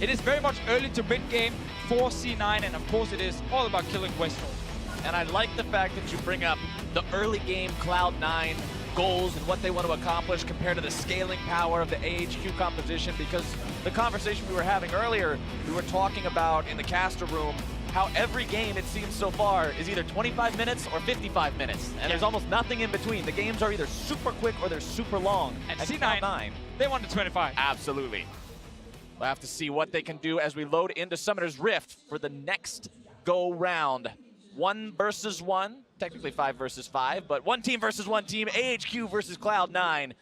It is very much early to mid-game for C9, and of course it is all about killing Westdoor. And I like the fact that you bring up the early game Cloud9 goals and what they want to accomplish compared to the scaling power of the AHQ composition, because the conversation we were having earlier, we were talking about in the caster room how every game, it seems so far, is either 25 minutes or 55 minutes. And there's almost nothing in between. The games are either super quick or they're super long. And C9, they want the 25. Absolutely. We'll have to see what they can do as we load into Summoner's Rift for the next go-round. 1 versus 1, technically 5 versus 5, but 1 team versus 1 team, AHQ versus Cloud9.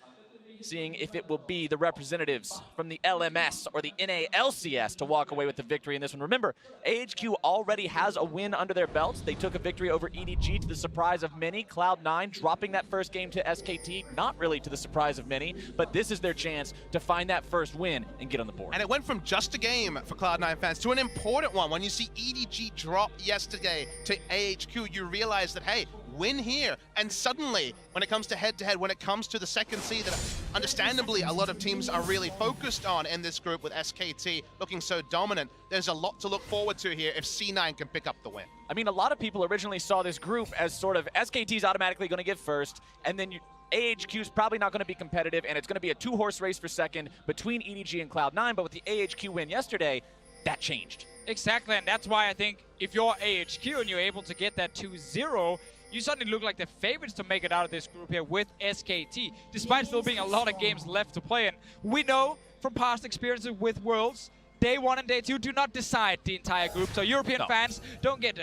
Seeing if it will be the representatives from the LMS or the NALCS to walk away with the victory in this one. Remember, AHQ already has a win under their belts. They took a victory over EDG to the surprise of many. Cloud9 dropping that first game to SKT, not really to the surprise of many, but this is their chance to find that first win and get on the board. And it went from just a game for Cloud9 fans to an important one. When you see EDG drop yesterday to AHQ, you realize that, hey, win here, and suddenly when it comes to head-to-head, when it comes to the second seed that understandably a lot of teams are really focused on in this group with SKT looking so dominant, there's a lot to look forward to here if C9 can pick up the win. I mean, a lot of people originally saw this group as sort of SKT's automatically going to get first, and then AHQ's probably not going to be competitive, and it's going to be a 2-horse race for second between EDG and Cloud9, but with the AHQ win yesterday, that changed. Exactly, and that's why I think if you're AHQ and you're able to get that 2-0, you suddenly look like the favorites to make it out of this group here with SKT, despite still being a lot of games left to play. And we know from past experiences with Worlds, Day 1 and Day 2 do not decide the entire group. So European fans, don't get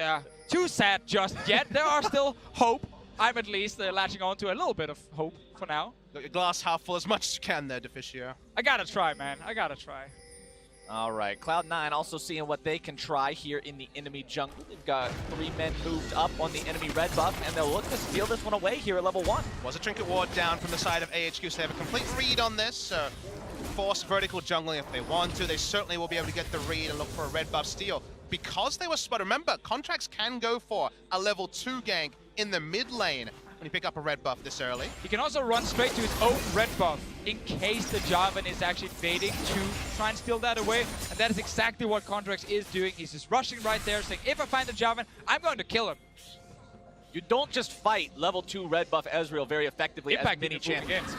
too sad just yet. There are still hope. I'm at least latching on to a little bit of hope for now. Got your glass half full as much as you can there, Deficio. I gotta try, man. I gotta try. All right, Cloud9 also seeing what they can try here in the enemy jungle. They've got 3 men moved up on the enemy red buff, and they'll look to steal this one away here at level 1. Was a Trinket Ward down from the side of AHQ, so they have a complete read on this. So force vertical jungling if they want to. They certainly will be able to get the read and look for a red buff steal. Because they were spotted, remember, Contractz can go for a level 2 gank in the mid lane when you pick up a red buff this early. He can also run straight to his own red buff in case the Jarvan is actually baiting to try and steal that away. And that is exactly what Contractz is doing. He's just rushing right there, saying, if I find the Jarvan, I'm going to kill him. You don't just fight level 2 red buff Ezreal very effectively as many champions.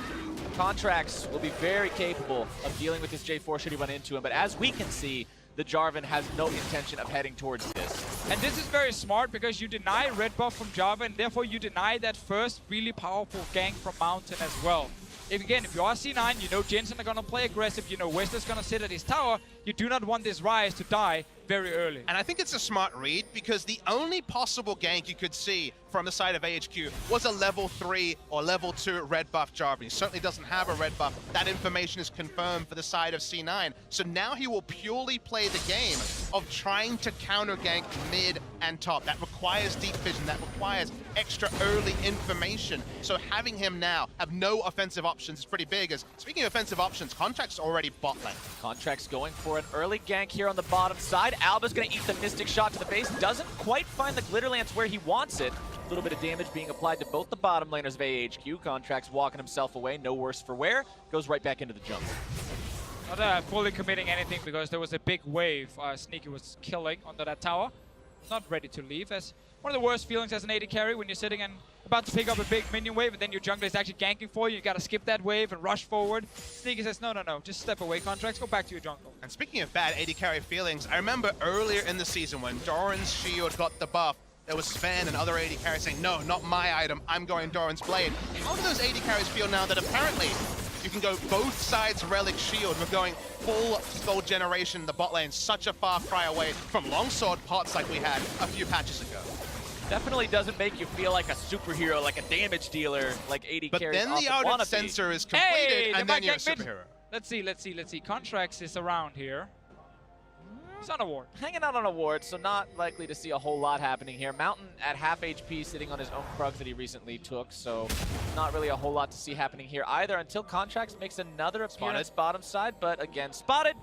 Contractz will be very capable of dealing with this J4 should he run into him. But as we can see, the Jarvan has no intention of heading towards this. And this is very smart because you deny red buff from Jarvan, therefore you deny that first really powerful gank from Mountain as well. If you are C9, you know Jensen are going to play aggressive, you know Westdoor's going to sit at his tower, you do not want this Ryze to die very early. And I think it's a smart read because the only possible gank you could see from the side of AHQ was a level 3 or level 2 red buff Jarvan. He certainly doesn't have a red buff. That information is confirmed for the side of C9. So now he will purely play the game of trying to counter gank mid and top. That requires deep vision, that requires extra early information. So having him now have no offensive options is pretty big. As speaking of offensive options, Contractz already bot lane. Contractz going for an early gank here on the bottom side. Albis gonna eat the Mystic Shot to the base. Doesn't quite find the Glitter Lance where he wants it. A little bit of damage being applied to both the bottom laners of AHQ. Contractz walking himself away, no worse for wear. Goes right back into the jungle. Not fully committing anything because there was a big wave Sneaky was killing under that tower. Not ready to leave. That's one of the worst feelings as an AD carry when you're sitting and about to pick up a big minion wave and then your jungler is actually ganking for you. You gotta skip that wave and rush forward. Sneaky says, no, just step away, Contractz, go back to your jungle. And speaking of bad AD carry feelings, I remember earlier in the season when Doran's shield got the buff, there was Sven and other AD carries saying, no, not my item, I'm going Doran's blade. How do those AD carries feel now that apparently you can go both sides relic shield? We're going full gold generation in the bot lane, such a far cry away from longsword pots like we had a few patches ago. Definitely doesn't make you feel like a superhero, like a damage dealer, like AD carries. But then the outer sensor is completed, and then you're a superhero. Let's see. Contractz is around here. He's on a ward. Hanging out on a ward, so not likely to see a whole lot happening here. Mountain at half HP sitting on his own Krug that he recently took, so not really a whole lot to see happening here either until Contractz makes another appearance bottom side, but again, spotted.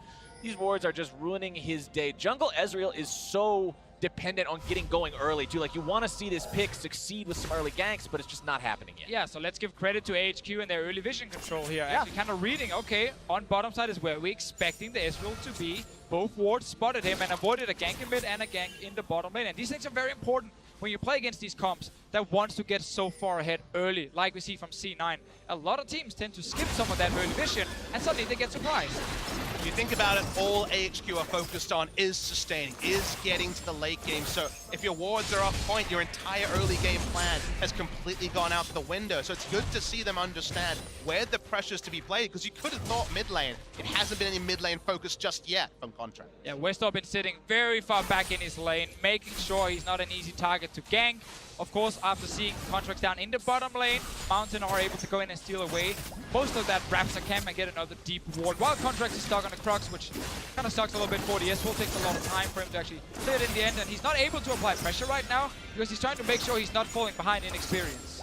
These wards are just ruining his day. Jungle Ezreal is so dependent on getting going early too. Like, you want to see this pick succeed with some early ganks, but it's just not happening yet. Yeah, so let's give credit to AHQ and their early vision control here. Actually kind of reading, okay, on bottom side is where we're expecting the Ezreal to be. Both wards spotted him and avoided a gank in mid and a gank in the bottom lane. And these things are very important when you play against these comps that wants to get so far ahead early, like we see from C9. A lot of teams tend to skip some of that early vision, and suddenly they get surprised. If you think about it, all AHQ are focused on is sustaining, is getting to the late game. So if your wards are off point, your entire early game plan has completely gone out the window. So it's good to see them understand where the pressure's to be played, because you could have thought mid lane. It hasn't been any mid lane focus just yet from Contractz. Yeah, Westdoor been sitting very far back in his lane, making sure he's not an easy target to gank. Of course, after seeing Contractz down in the bottom lane, Mountain are able to go in and steal away most of that Raptor camp and get another deep ward, while Contractz is stuck on the Crux, which kind of sucks a little bit for the Ezreal. Takes a lot of time for him to actually clear it in the end, and he's not able to apply pressure right now because he's trying to make sure he's not falling behind in experience.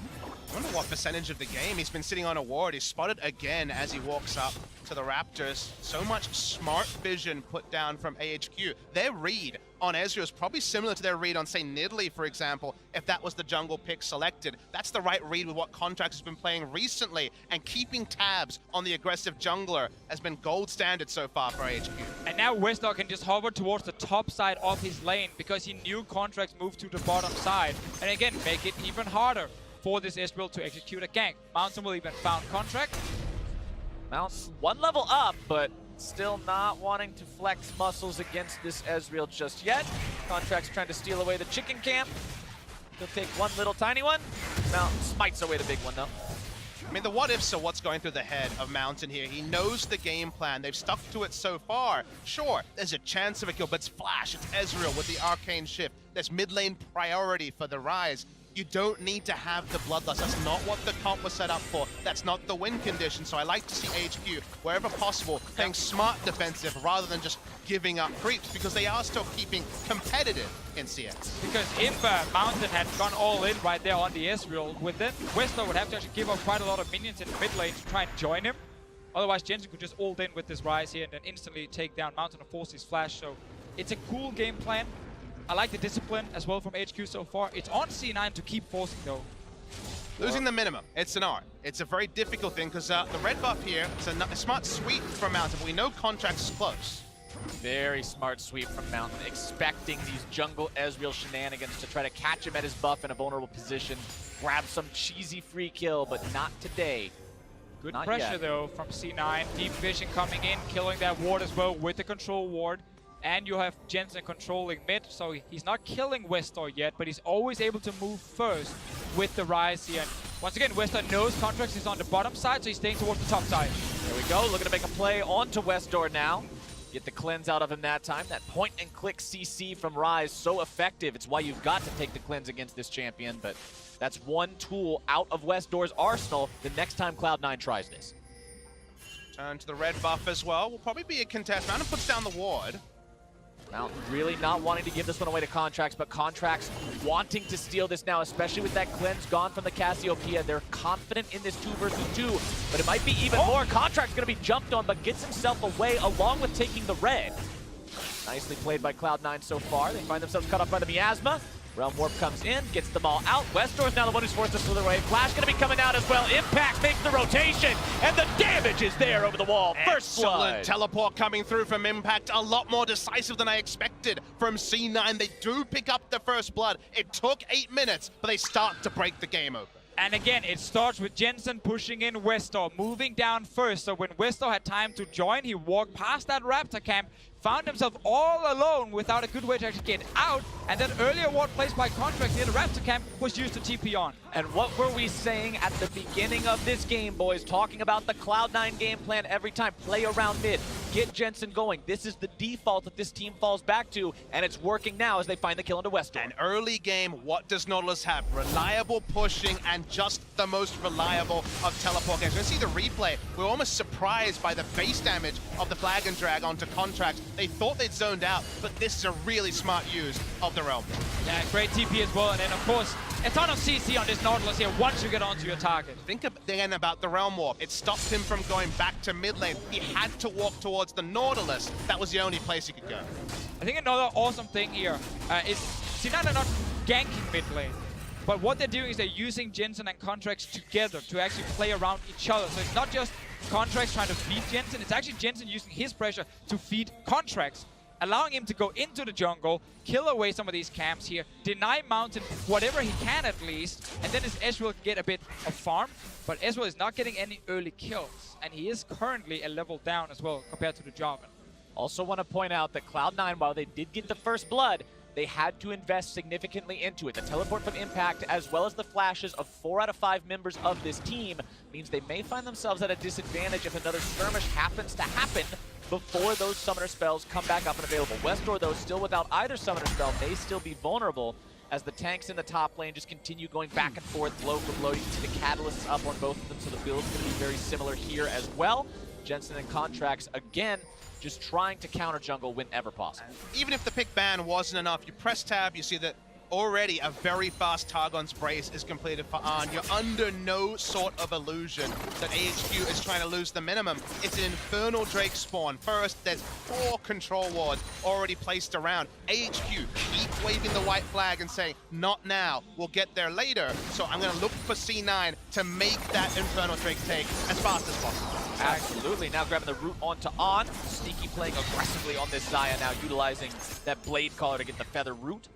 I wonder what percentage of the game he's been sitting on a ward. He's spotted again as he walks up to the Raptors. So much smart vision put down from AHQ. Their read on Ezreal is probably similar to their read on, say, Nidalee, for example, if that was the jungle pick selected. That's the right read with what Contractz has been playing recently, and keeping tabs on the aggressive jungler has been gold standard so far for AHQ. And now Westdoor can just hover towards the top side of his lane because he knew Contractz moved to the bottom side, and again, make it even harder for this Ezreal to execute a gank. Mountain will even found Contractz. Mountain one level up, but still not wanting to flex muscles against this Ezreal just yet. Contractz trying to steal away the chicken camp. He'll take one little tiny one. Mountain smites away the big one though. I mean, the what-ifs are what's going through the head of Mountain here. He knows the game plan. They've stuck to it so far. Sure, there's a chance of a kill, but it's Flash, it's Ezreal with the Arcane Shift. There's mid lane priority for the Ryze. You don't need to have the Bloodlust. That's not what the comp was set up for. That's not the win condition. So I like to see HQ, wherever possible, playing smart defensive rather than just giving up creeps, because they are still keeping competitive in CS. Because if Mountain had gone all in right there on the Ezreal, with it, Westdoor would have to actually give up quite a lot of minions in the mid lane to try and join him. Otherwise, Jensen could just ult in with this Ryze here and then instantly take down Mountain and force his flash. So it's a cool game plan. I like the discipline as well from HQ so far. It's on C9 to keep forcing though. Losing the minimum, it's an art. It's a very difficult thing because the red buff here, it's a smart sweep from Mountain, but we know Contractz is close. Very smart sweep from Mountain, expecting these jungle Ezreal shenanigans to try to catch him at his buff in a vulnerable position, grab some cheesy free kill, but not today. Good not pressure yet. though from C9. Deep vision coming in, killing that ward as well with the control ward. And you have Jensen controlling mid, so he's not killing Westdoor yet, but he's always able to move first with the Ryze here. And once again, Westdoor knows Contractz is on the bottom side, so he's staying towards the top side. There we go, looking to make a play onto Westdoor now. Get the cleanse out of him that time. That point and click CC from Ryze, so effective. It's why you've got to take the cleanse against this champion, but that's one tool out of Westdoor's arsenal the next time Cloud9 tries this. Turn to the red buff as well. Will probably be a contest. Mountain puts down the ward. Mountain really not wanting to give this one away to Contractz, but Contractz wanting to steal this now, especially with that cleanse gone from the Cassiopeia. They're confident in this 2 versus 2, but it might be even more. Contractz gonna be jumped on, but gets himself away along with taking the red. Nicely played by Cloud9 so far. They find themselves cut off by the miasma. Realm Warp comes in, gets them all out. Westdoor's now the one who's forced to slither away. Flash gonna be coming out as well. Impact makes the rotation, and the damage is there over the wall. First blood. Excellent teleport coming through from Impact. A lot more decisive than I expected from C9. They do pick up the first blood. It took 8 minutes, but they start to break the game open. And again, it starts with Jensen pushing in Westdoor, moving down first. So when Westdoor had time to join, he walked past that Raptor camp, found himself all alone without a good way to actually get out. And then earlier ward placed by Contractz near the Raptor camp was used to TP on. And what were we saying at the beginning of this game, boys? Talking about the Cloud9 game plan every time. Play around mid, get Jensen going. This is the default that this team falls back to, and it's working now as they find the kill into Westdoor. An early game, what does Nautilus have? Reliable pushing and just the most reliable of teleport games. Let's see the replay. We're almost surprised by the base damage of the flag and drag onto Contractz. They thought they'd zoned out, but this is a really smart use of the Realm. Yeah, great TP as well. And then of course, a ton of CC on this Nautilus here once you get onto your target. Think again about the Realm Warp. It stopped him from going back to mid lane. He had to walk towards the Nautilus. That was the only place he could go. I think another awesome thing here is C9 are not ganking mid lane. But what they're doing is they're using Jensen and Contractz together to actually play around each other. So it's not just Contractz trying to feed Jensen, it's actually Jensen using his pressure to feed Contractz, allowing him to go into the jungle, kill away some of these camps here, deny Mountain whatever he can at least, and then his Ezreal can get a bit of farm. But Ezreal is not getting any early kills, and he is currently a level down as well compared to the Jarvan. Also want to point out that Cloud9, while they did get the first blood, they had to invest significantly into it. The teleport from Impact, as well as the flashes of 4 out of 5 members of this team, means they may find themselves at a disadvantage if another skirmish happens to happen before those summoner spells come back up and available. Westdoor, though, still without either summoner spell, may still be vulnerable as the tanks in the top lane just continue going back and forth, blow for blow. You can see the catalysts up on both of them, so the build's going to be very similar here as well. Jensen and Contractz, again, just trying to counter jungle whenever possible. Even if the pick ban wasn't enough, you press tab, you see that already a very fast Targon's Brace is completed for Arn. You're under no sort of illusion that AHQ is trying to lose the minimum. It's an Infernal Drake spawn. First, there's 4 control wards already placed around. AHQ keep waving the white flag and saying, not now, we'll get there later. So I'm gonna look for C9 to make that Infernal Drake take as fast as possible. Absolutely. Now grabbing the root onto On. Sneaky playing aggressively on this Xayah, now utilizing that Blade Caller to get the Feather Root.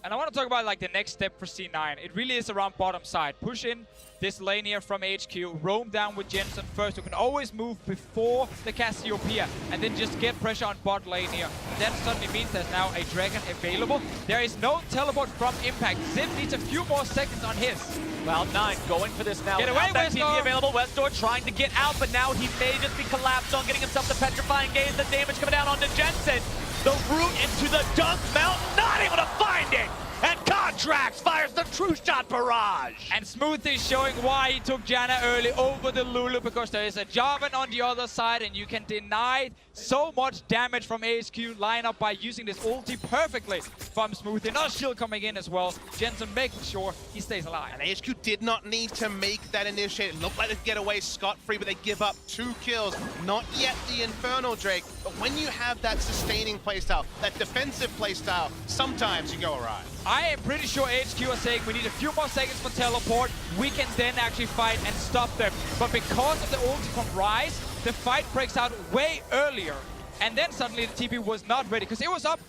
And I want to talk about like the next step for C9. It really is around bottom side. Push in this lane here from AHQ, roam down with Jensen first. You can always move before the Cassiopeia and then just get pressure on bot lane here. That suddenly means there's now a Dragon available. There is no teleport from Impact. Zip needs a few more seconds on his. Cloud9 going for this now. Get away, that TP Westdoor. available. Westdoor trying to get out, but now he may just be collapsed on getting himself the Petrifying Gaze. The damage coming down onto Jensen. The root into the Dunk Mountain, not able to find it! And Contractz fires the True Shot Barrage! And Smoothie showing why he took Janna early over the Lulu, because there is a Jarvan on the other side and you can deny so much damage from AHQ lineup by using this ulti perfectly from Smoothie. Another shield coming in as well. Jensen making sure he stays alive. And AHQ did not need to make that initiate. It looked like they'd get away scot-free, but they give up 2 kills. Not yet the Infernal Drake, but when you have that sustaining playstyle, that defensive playstyle, sometimes you go awry. I am pretty sure AHQ are saying we need a few more seconds for teleport. We can then actually fight and stop them. But because of the ulti from Ryze, the fight breaks out way earlier. And then suddenly the TP was not ready, because it was up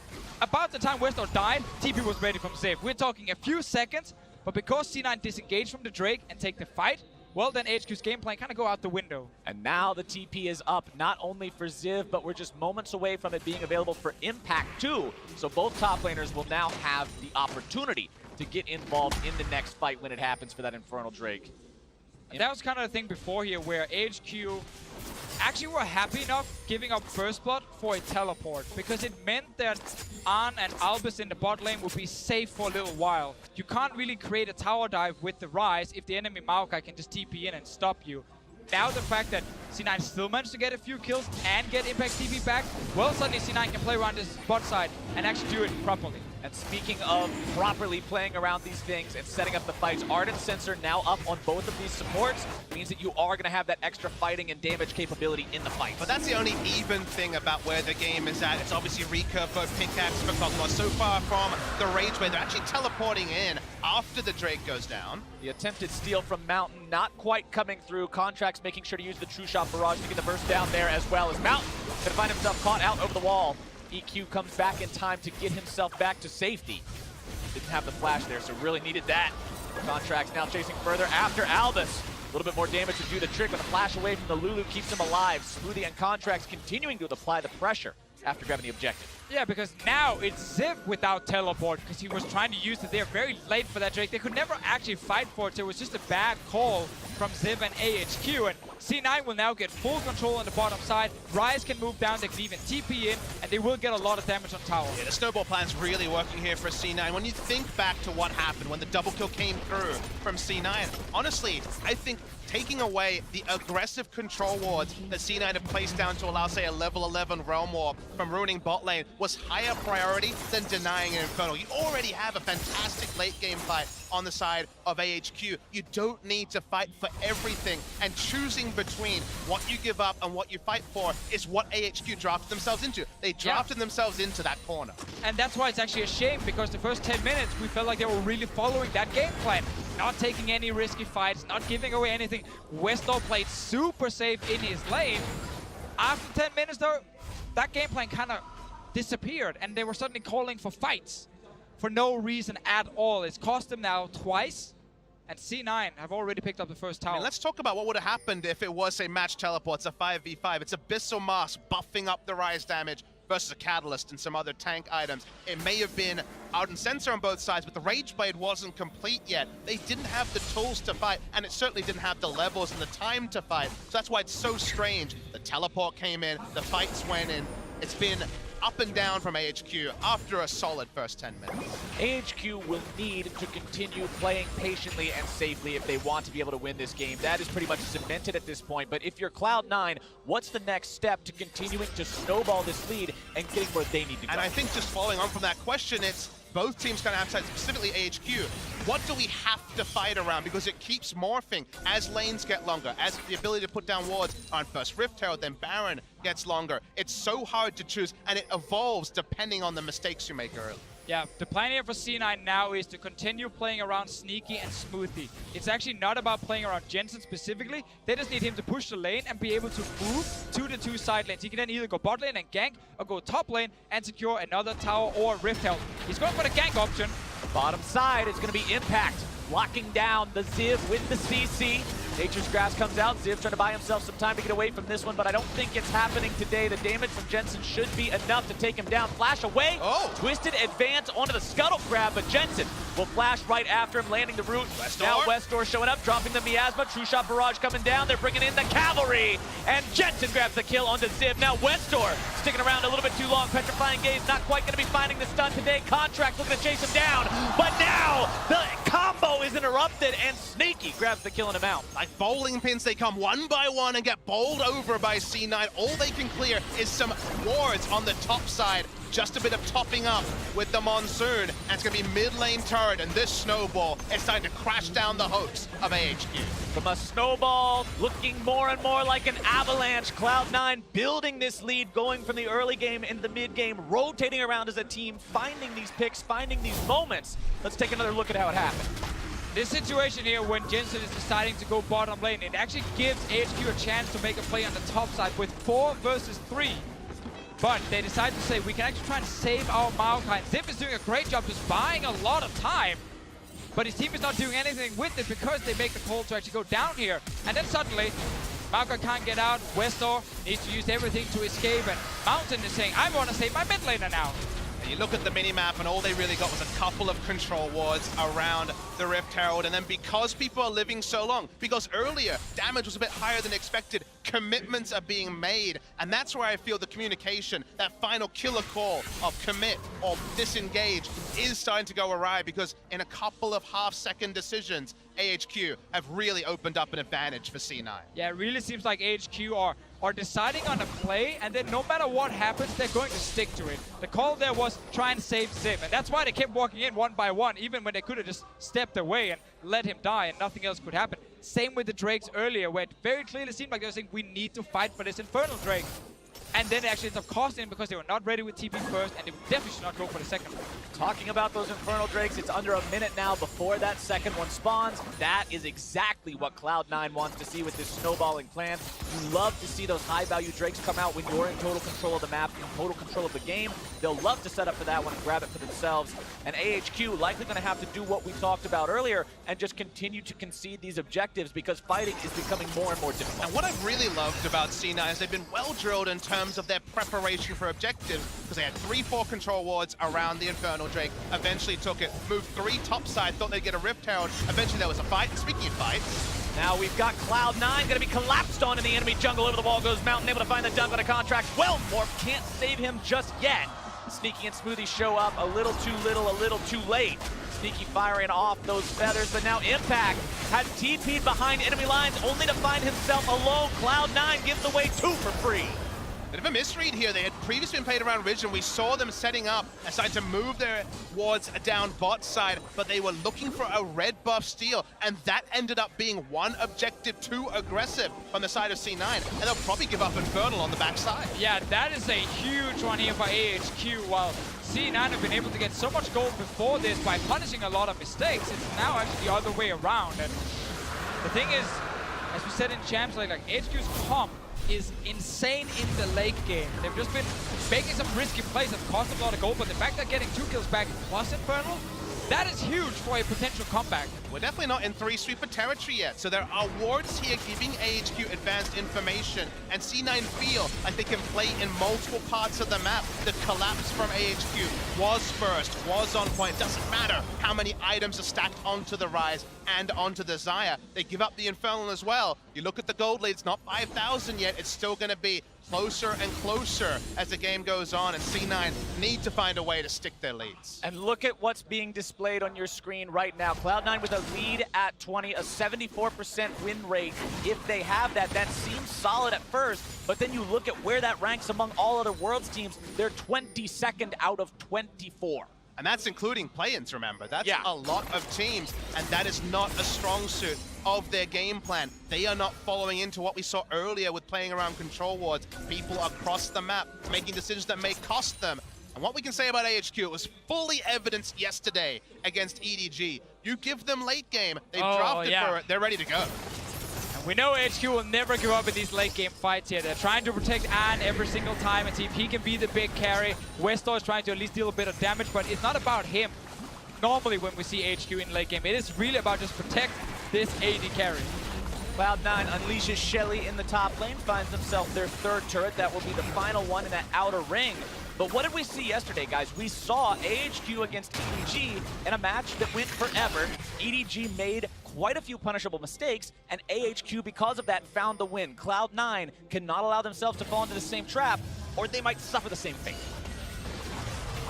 about the time Westdoor died, TP was ready from Ziv. We're talking a few seconds, but because C9 disengaged from the Drake and take the fight, well, then AHQ's game plan kind of go out the window. And now the TP is up, not only for Ziv, but we're just moments away from it being available for Impact too. So both top laners will now have the opportunity to get involved in the next fight when it happens for that Infernal Drake. And that was kind of the thing before here, where AHQ actually were happy enough giving up first blood for a teleport, because it meant that Arn and Albis in the bot lane would be safe for a little while. You can't really create a tower dive with the Ryze if the enemy Maokai can just TP in and stop you. Now the fact that C9 still managed to get a few kills and get Impact TP back, well, suddenly C9 can play around this bot side and actually do it properly. And speaking of properly playing around these things and setting up the fights, Ardent Sensor now up on both of these supports means that you are going to have that extra fighting and damage capability in the fight. But that's the only even thing about where the game is at. It's obviously recurve both pickaxe for Kog'Maw. So far from the rage where they're actually teleporting in after the Drake goes down. The attempted steal from Mountain not quite coming through. Contractz making sure to use the True Shot Barrage to get the burst down there as well, as Mountain going to find himself caught out over the wall. EQ comes back in time to get himself back to safety. Didn't have the flash there, so really needed that. Contractz now chasing further after Albis. A little bit more damage to do the trick, but a flash away from the Lulu keeps him alive. Smoothie and Contractz continuing to apply the pressure after grabbing the objective. Yeah, because now it's Ziv without teleport, because he was trying to use it there very late for that Drake. They could never actually fight for it, so it was just a bad call from Ziv and AHQ. And C9 will now get full control on the bottom side. Ryze can move down, they can even TP in, and they will get a lot of damage on tower. Yeah, the snowball plan's really working here for C9. When you think back to what happened when the double kill came through from C9, honestly, I think taking away the aggressive control wards that C9 have placed down to allow, say, a level 11 Realm Warp from ruining bot lane was higher priority than denying an Infernal. You already have a fantastic late game fight on the side of AHQ. You don't need to fight for everything, and choosing between what you give up and what you fight for is what AHQ drafted themselves into. They drafted themselves into that corner. And that's why it's actually a shame, because the first 10 minutes we felt like they were really following that game plan. Not taking any risky fights, not giving away anything. Westdoor played super safe in his lane. After 10 minutes though, that game plan kind of disappeared, and they were suddenly calling for fights for no reason at all. It's cost them now twice, and C9 have already picked up the first tower. I mean, let's talk about what would have happened if it was a match teleport. It's a 5v5. It's Abyssal Mask buffing up the Ryze damage versus a Catalyst and some other tank items. It may have been Ardent Sensor on both sides, but the Rage Blade wasn't complete yet. They didn't have the tools to fight, and it certainly didn't have the levels and the time to fight. So that's why it's so strange. The teleport came in, the fights went in. It's been up and down from AHQ after a solid first 10 minutes. AHQ will need to continue playing patiently and safely if they want to be able to win this game. That is pretty much cemented at this point. But if you're Cloud9, what's the next step to continuing to snowball this lead and getting where they need to go? And I think just following on from that question, it's both teams kind of have to, specifically AHQ, what do we have to fight around? Because it keeps morphing as lanes get longer, as the ability to put down wards on first Rift Herald, then Baron gets longer. It's so hard to choose, and it evolves depending on the mistakes you make early. Yeah, the plan here for C9 now is to continue playing around Sneaky and Smoothie. It's actually not about playing around Jensen specifically. They just need him to push the lane and be able to move to the two side lanes. He can then either go bot lane and gank, or go top lane and secure another tower or Rift Herald. He's going for the gank option. Bottom side is going to be Impact, locking down the Ziv with the CC. Nature's Grass comes out. Ziv trying to buy himself some time to get away from this one, but I don't think it's happening today. The damage from Jensen should be enough to take him down. Flash away. Oh. Twisted advance onto the scuttle grab, but Jensen will flash right after him, landing the root. Westdoor. Now Westdoor showing up, dropping the miasma. True Shot Barrage coming down. They're bringing in the cavalry, and Jensen grabs the kill onto Ziv. Now Westdoor sticking around a little bit too long. Petrifying Gaze not quite going to be finding the stun today. Contractz looking to chase him down, but now the combo is interrupted, and Sneaky grabs the kill on him out. Like bowling pins, they come one by one and get bowled over by C9. All they can clear is some wards on the top side. Just a bit of topping up with the Monsoon, and it's going to be mid lane turret, and this snowball is starting to crash down the hopes of AHQ. From a snowball, looking more and more like an avalanche. Cloud9 building this lead, going from the early game into the mid game, rotating around as a team, finding these picks, finding these moments. Let's take another look at how it happened. This situation here, when Jensen is deciding to go bottom lane, it actually gives AHQ a chance to make a play on the top side with 4 versus 3. But they decide to say, we can actually try and save our Maokai. Ziv is doing a great job just buying a lot of time, but his team is not doing anything with it because they make the call to actually go down here. And then suddenly, Maokai can't get out. Westdoor needs to use everything to escape, and Mountain is saying, I want to save my mid laner now. You look at the minimap, and all they really got was a couple of control wards around the Rift Herald, and then because people are living so long, because earlier damage was a bit higher than expected, commitments are being made, and that's where I feel the communication, that final killer call of commit or disengage is starting to go awry, because in a couple of half-second decisions, AHQ have really opened up an advantage for C9. Yeah, it really seems like AHQ are deciding on a play, and then no matter what happens, they're going to stick to it. The call there was try and save Ziv, and that's why they kept walking in one by one, even when they could have just stepped away and let him die and nothing else could happen. Same with the Drakes earlier, where it very clearly seemed like they were saying, we need to fight for this Infernal Drake. And then it actually ends up costing them because they were not ready with TP first, and they definitely should not go for the second one. Talking about those Infernal Drakes, it's under a minute now before that second one spawns. That is exactly what Cloud9 wants to see with this snowballing plan. You love to see those high-value Drakes come out when you're in total control of the map, in total control of the game. They'll love to set up for that one and grab it for themselves. And AHQ likely going to have to do what we talked about earlier and just continue to concede these objectives, because fighting is becoming more and more difficult. And what I've really loved about C9 is they've been well drilled in terms of their preparation for objectives, because they had 3-4 control wards around the Infernal Drake, eventually took it, moved 3 topside, thought they'd get a Rift Herald, eventually there was a fight. Speaking of fights, Now we've got Cloud9 going to be collapsed on in the enemy jungle. Over the wall goes Mountain, able to find the dunk on a Contractz. Well, Morph can't save him just yet. Sneaky and Smoothie show up a little too little, a little too late. Sneaky firing off those feathers, but now Impact had TP'd behind enemy lines only to find himself alone. Cloud9 gives away 2 for free. Bit of a misread here. They had previously been played around Ridge, and we saw them setting up, decided to move their wards down bot side, but they were looking for a red buff steal, and that ended up being one objective too aggressive from the side of C9, and they'll probably give up Infernal on the backside. Yeah, that is a huge one here by AHQ. While C9 have been able to get so much gold before this by punishing a lot of mistakes, it's now actually the other way around. And the thing is, as we said in Champs, like HQ's comp is insane in the late game. They've just been making some risky plays that cost them a lot of gold, but the fact they're getting 2 kills back plus Infernal, that is huge for a potential comeback. We're definitely not in 3 sweeper territory yet, so there are wards here giving AHQ advanced information, and C9 feel like they can play in multiple parts of the map. The collapse from AHQ was first, was on point. Doesn't matter how many items are stacked onto the Ryze and onto the Xayah. They give up the Infernal as well. You look at the gold lead, it's not 5,000 yet. It's still going to be closer and closer as the game goes on, and C9 need to find a way to stick their leads. And look at what's being displayed on your screen right now. Cloud9 with a lead at 20, a 74% win rate. If they have that, that seems solid at first, but then you look at where that ranks among all other Worlds teams, they're 22nd out of 24. And that's including play-ins, remember. That's Yeah. a lot of teams, and that is not a strong suit of their game plan. They are not following into what we saw earlier with playing around control wards. People across the map making decisions that may cost them. And what we can say about AHQ, it was fully evidenced yesterday against EDG. You give them late game, they've drafted for it, they're ready to go. We know HQ will never give up in these late game fights here. They're trying to protect Ann every single time and see if he can be the big carry. Westdoor is trying to at least deal a bit of damage, but it's not about him. Normally when we see HQ in late game, it is really about just protect this AD carry. Cloud9 unleashes Shelly in the top lane, finds themselves their 3rd turret. That will be the final one in that outer ring. But what did we see yesterday, guys? We saw AHQ against EDG in a match that went forever. EDG made quite a few punishable mistakes, and AHQ, because of that, found the win. Cloud9 cannot allow themselves to fall into the same trap, or they might suffer the same fate.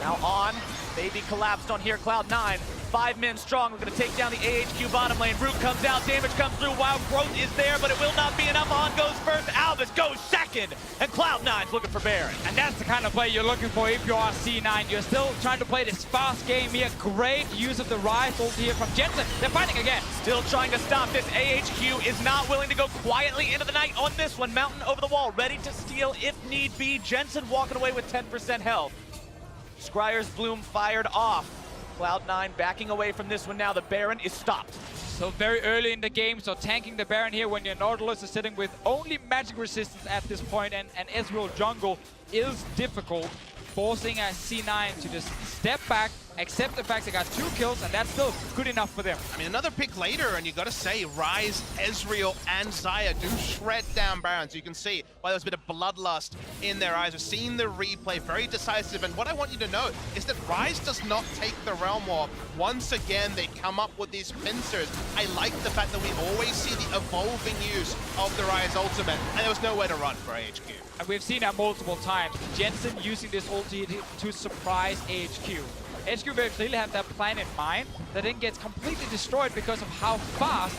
Now on, they be collapsed on here. Cloud9, 5 men strong. We're going to take down the AHQ bottom lane. Root comes out, damage comes through. Wild Growth is there, but it will not be enough. On goes first, Albis goes second, and Cloud9's looking for Baron. And that's the kind of play you're looking for if you are C9. You're still trying to play this fast game here. Great use of the Ryze ult here from Jensen. They're fighting again. Still trying to stop this. AHQ is not willing to go quietly into the night on this one. Mountain over the wall, ready to steal if need be. Jensen walking away with 10% health. Scryer's Bloom fired off. Cloud9 backing away from this one now. The Baron is stopped. So very early in the game, so tanking the Baron here when your Nautilus is sitting with only magic resistance at this point, and Ezreal jungle is difficult, forcing a C9 to just step back, accept the fact they got 2 kills, and that's still good enough for them. I mean, another pick later, and you gotta say, Ryze, Ezreal, and Xayah do shred down Barons. You can see why there's a bit of bloodlust in their eyes. We've seen the replay, very decisive, and what I want you to note is that Ryze does not take the Realm Warp. Once again, they come up with these pincers. I like the fact that we always see the evolving use of the Ryze ultimate, and there was nowhere to run for AHQ. And we've seen that multiple times. Jensen using this ulti to surprise AHQ. HQ very clearly have that plan in mind that then gets completely destroyed because of how fast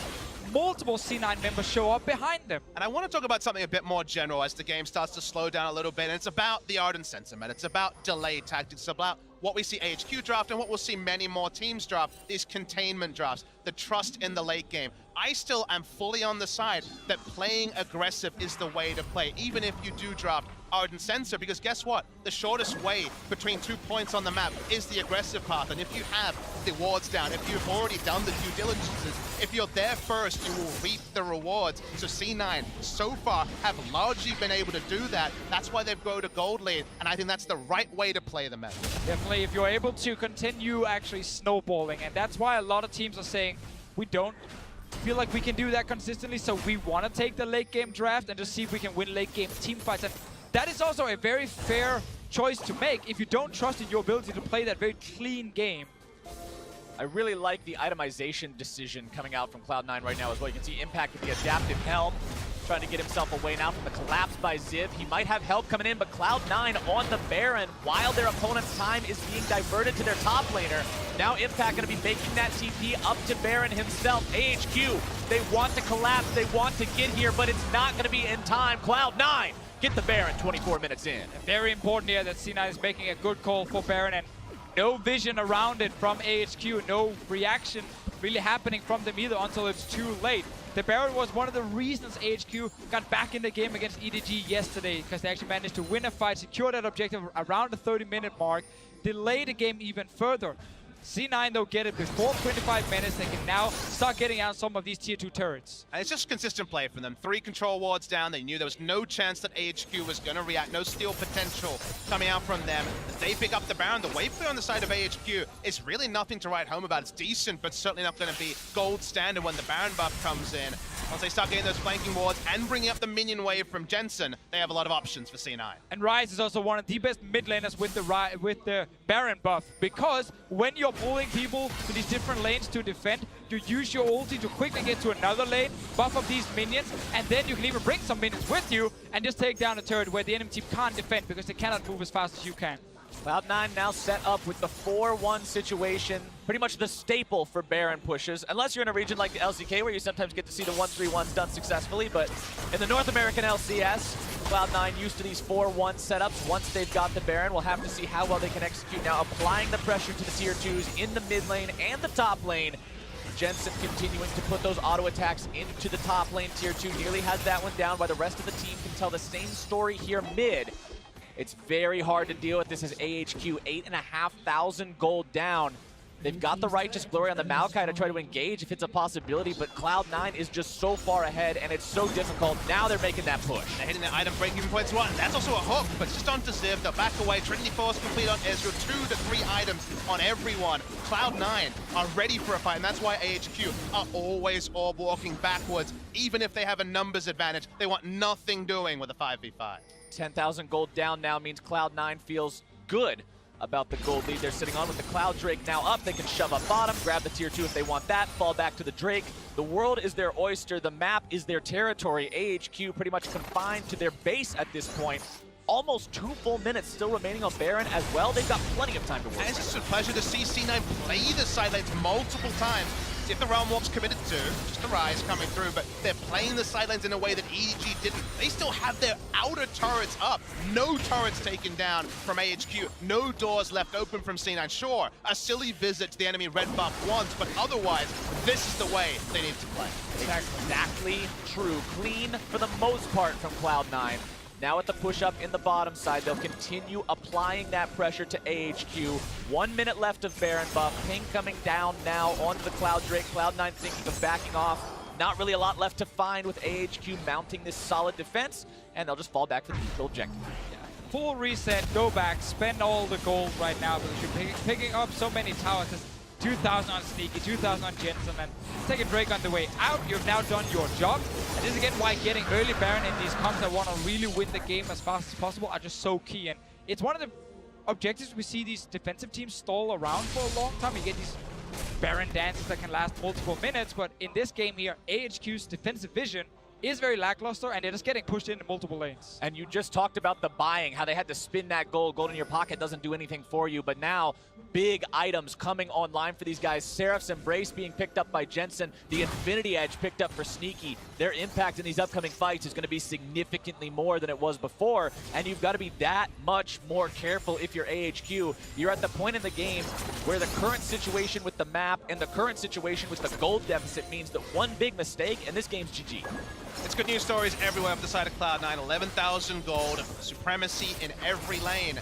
multiple C9 members show up behind them. And I want to talk about something a bit more general as the game starts to slow down a little bit, and it's about the Ardent sentiment. It's about delay tactics, about what we see AHQ draft and what we'll see many more teams draft, these containment drafts, the trust in the late game. I still am fully on the side that playing aggressive is the way to play, even if you do draft Ardent Sensor, because guess what? The shortest way between 2 points on the map is the aggressive path, and if you have the wards down, if you've already done the due diligences, if you're there first, you will reap the rewards. So C9 so far have largely been able to do that. That's why they've grown to gold lead, and I think that's the right way to play the meta. Definitely, if you're able to continue actually snowballing, and that's why a lot of teams are saying, we don't feel like we can do that consistently, so we want to take the late game draft and just see if we can win late game team fights. And that is also a very fair choice to make if you don't trust in your ability to play that very clean game. I really like the itemization decision coming out from Cloud9 right now as well. You can see Impact with the adaptive helm, trying to get himself away now from the collapse by Ziv. He might have help coming in, but Cloud9 on the Baron while their opponent's time is being diverted to their top laner. Now Impact going to be making that TP up to Baron himself. AHQ, they want to collapse, they want to get here, but it's not going to be in time. Cloud9 get the Baron 24 minutes in. Very important here that C9 is making a good call for Baron, and no vision around it from AHQ, no reaction really happening from them either until it's too late. The Baron was one of the reasons AHQ got back in the game against EDG yesterday, because they actually managed to win a fight, secure that objective around the 30-minute mark, delay the game even further. C9 though get it before 25 minutes. They can now start getting out some of these tier 2 turrets. And it's just consistent play from them. 3 control wards down. They knew there was no chance that AHQ was going to react. No steal potential coming out from them. They pick up the Baron. The wave play on the side of AHQ is really nothing to write home about. It's decent, but certainly not going to be gold standard when the Baron buff comes in. Once they start getting those flanking wards and bringing up the minion wave from Jensen, they have a lot of options for C9. And Ryze is also one of the best mid laners with the Baron buff, because when you're pulling people to these different lanes to defend, you use your ulti to quickly get to another lane, buff up these minions, and then you can even bring some minions with you and just take down a turret where the enemy team can't defend because they cannot move as fast as you can. Cloud9 now set up with the 4-1 situation, pretty much the staple for Baron pushes, unless you're in a region like the LCK where you sometimes get to see the 1-3-1s done successfully, but in the North American LCS, Cloud9 used to these 4-1 setups. Once they've got the Baron, we'll have to see how well they can execute. Now applying the pressure to the tier 2s in the mid lane and the top lane. Jensen continuing to put those auto attacks into the top lane. Tier 2 nearly has that one down, while the rest of the team can tell the same story here mid. It's very hard to deal with this as AHQ, 8,500 gold down. They've got the Righteous Glory on the Maokai to try to engage if it's a possibility, but Cloud9 is just so far ahead, and it's so difficult. Now they're making that push. They're hitting the item break-even points one. That's also a hook, but just onto Ziv. They'll back away. Trinity Force complete on Ezreal. 2 to 3 items on everyone. Cloud9 are ready for a fight, and that's why AHQ are always all walking backwards. Even if they have a numbers advantage, they want nothing doing with a 5v5. 10,000 gold down now means Cloud9 feels good about the gold lead they're sitting on. With the Cloud Drake now up, they can shove up bottom, grab the tier 2 if they want that, fall back to the Drake. The world is their oyster, the map is their territory. AHQ pretty much confined to their base at this point. Almost 2 full minutes still remaining on Baron as well. They've got plenty of time to work. And it's just a pleasure to see C9 play the side lanes multiple times. See if the Realm Warp's committed to, just the Ryze coming through, but they're playing the side lanes in a way that EDG didn't. They still have their outer turrets up. No turrets taken down from AHQ. No doors left open from C9. Sure, a silly visit to the enemy red buff once, but otherwise, this is the way they need to play. Exactly true. Clean for the most part from Cloud9. Now at the push-up in the bottom side, they'll continue applying that pressure to AHQ. 1 minute left of Baron buff. Ping coming down now onto the Cloud Drake. Cloud9 thinking of backing off. Not really a lot left to find with AHQ mounting this solid defense, and they'll just fall back to the neutral objective. Yeah. Full reset, go back, spend all the gold right now because you're picking up so many towers. 2,000 on Sneaky, 2,000 on Jensen, and second Drake on the way out. You've now done your job. And this is again why getting early Baron in these comps that want to really win the game as fast as possible are just so key. And it's one of the objectives we see these defensive teams stall around for a long time. You get these Baron dances that can last multiple minutes, but in this game here, AHQ's defensive vision is very lackluster, and they're just getting pushed into multiple lanes. And you just talked about the buying, how they had to spin that gold. Gold in your pocket doesn't do anything for you, but now big items coming online for these guys. Seraph's Embrace being picked up by Jensen, the Infinity Edge picked up for Sneaky. Their impact in these upcoming fights is going to be significantly more than it was before, and you've got to be that much more careful if you're AHQ. You're at the point in the game where the current situation with the map and the current situation with the gold deficit means that one big mistake and this game's GG. It's good news stories everywhere up the side of Cloud9. 11,000 gold, supremacy in every lane.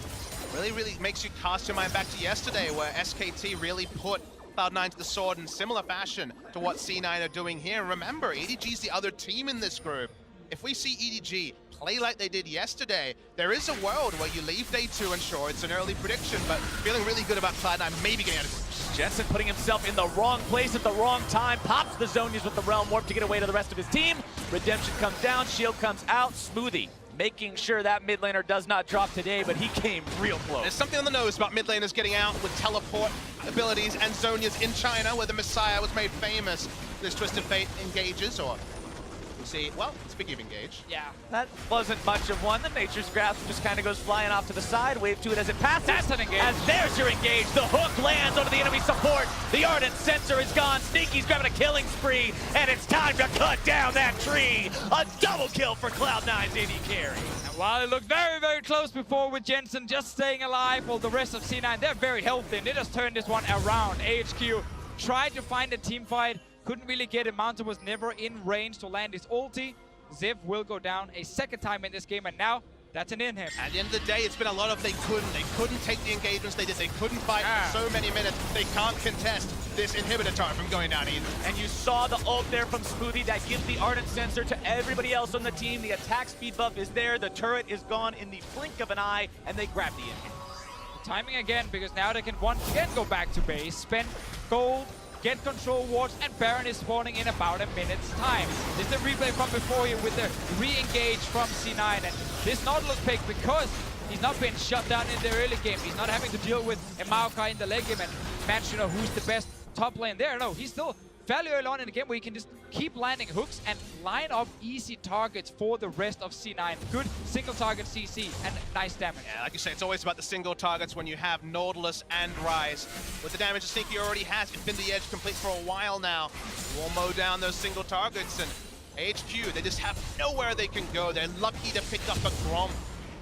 Really makes you cast your mind back to yesterday where SKT really put Cloud9 to the sword in similar fashion to what C9 are doing here. Remember, EDG's the other team in this group. If we see EDG play like they did yesterday, there is a world where you leave day 2, and sure, it's an early prediction, but feeling really good about Cloud9 maybe getting out of groups. Jensen putting himself in the wrong place at the wrong time, pops the Zonias with the Realm Warp to get away to the rest of his team. Redemption comes down, shield comes out, Smoothie making sure that mid laner does not drop today, but he came real close. There's something on the nose about mid laners getting out with teleport abilities and Zhonya's in China, where the Messiah was made famous. This Twisted Fate engages, or we'll see. Well, speaking of engage. Yeah. That wasn't much of one. The Nature's Grasp just kind of goes flying off to the side. Wave to it as it passes. That's an engage. As there's your engage. The hook lands onto the enemy support. The Ardent Sensor is gone. Sneaky's grabbing a killing spree, and it's time to cut down that tree. A double kill for Cloud9's AD carry. And while it looked very, very close before with Jensen just staying alive, while the rest of C9, they're very healthy, and they just turned this one around. AHQ tried to find a team fight, couldn't really get it. Mountain was never in range to land his ulti. Ziv will go down a second time in this game, and now that's an in him. At the end of the day, it's been a lot of they couldn't take the engagements they did. They couldn't fight for so many minutes. They can't contest this inhibitor turret from going down either. And you saw the ult there from Smoothie that gives the Ardent Sensor to everybody else on the team. The attack speed buff is there. The turret is gone in the blink of an eye, and they grab the in-hit. Timing again, because now they can once again go back to base, spend gold, get control wards, and Baron is spawning in about a minute's time. This is the replay from before here with the re-engage from C9, and this Nautilus pick, because he's not been shut down in the early game, he's not having to deal with a Maokai in the late game and match, who's the best top lane there. No, he's still fairly early on in the game where you can just keep landing hooks and line up easy targets for the rest of C9. Good single target CC and nice damage. Yeah, like you say, it's always about the single targets when you have Nautilus and Ryze. With the damage Sneaky already has, it's been the edge complete for a while now. We'll mow down those single targets, and AHQ, they just have nowhere they can go. They're lucky to pick up a Grom.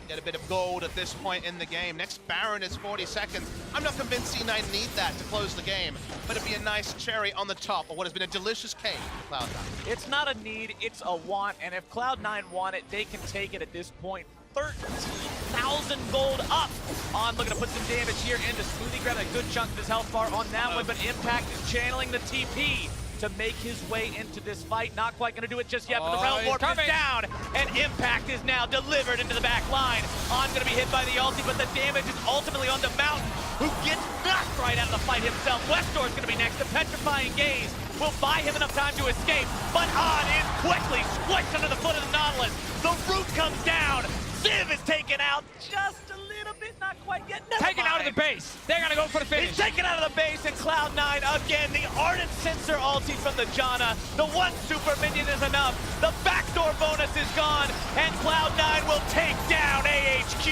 Get a bit of gold at this point in the game. Next Baron is 40 seconds. I'm not convinced C9 need that to close the game, but it'd be a nice cherry on the top of what has been a delicious cake for Cloud9. It's not a need, it's a want, and if Cloud9 want it, they can take it at this point. 13,000 gold up on looking to put some damage here into Smoothie. Grabbing a good chunk of his health bar on that one, but Impact is channeling the TP to make his way into this fight. Not quite going to do it just yet, but the Realm Warp is down, and Impact is now delivered into the back line. On going to be hit by the ulti, but the damage is ultimately on the Mountain, who gets knocked right out of the fight himself. Westdoor is going to be next. The Petrifying Gaze will buy him enough time to escape, but On is quickly squished under the foot of the Nautilus. The root comes down. Ziv is taken out just a little bit, not quite yet. Taken out of the base. They're going to go for the finish. He's taken out of the base, and Cloud9 again. The Ardent Sensor ulti from the Janna. The one super minion is enough. The backdoor bonus is gone, and Cloud9 will take down AHQ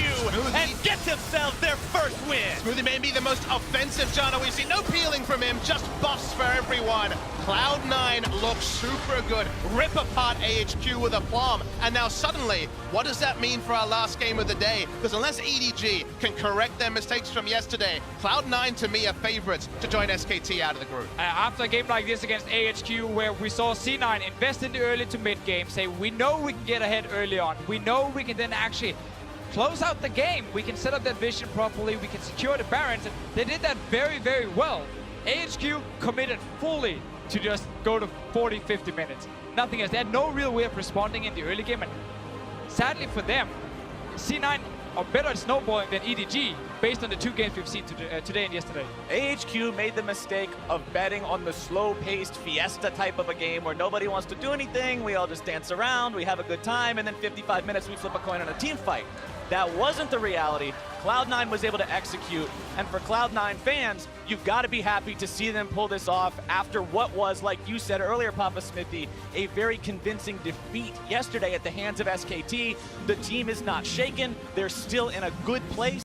and get themselves their first win. Smoothie may be the most offensive Janna we've seen. No peeling from him, just buffs for everyone. Cloud9 looks super good. Rip apart AHQ with a plum. And now suddenly, what does that mean for our last game of the day? Because unless EDG can correct their mistakes from yesterday, Cloud9 to me are favorites to join SKT out of the group. After a game like this against AHQ, where we saw C9 invest in the early to mid game, say we know we can get ahead early on, we know we can then actually close out the game, we can set up that vision properly, we can secure the Barons, and they did that very, very well. AHQ committed fully to just go to 40, 50 minutes. Nothing else. They had no real way of responding in the early game, and sadly for them, C9 are better at snowballing than EDG based on the two games we've seen today and yesterday. AHQ made the mistake of betting on the slow-paced Fiesta type of a game where nobody wants to do anything, we all just dance around, we have a good time, and then 55 minutes we flip a coin on a team fight. That wasn't the reality. Cloud9 was able to execute, and for Cloud9 fans, you've got to be happy to see them pull this off after what was, like you said earlier, Papa Smithy, a very convincing defeat yesterday at the hands of SKT. The team is not shaken. They're still in a good place.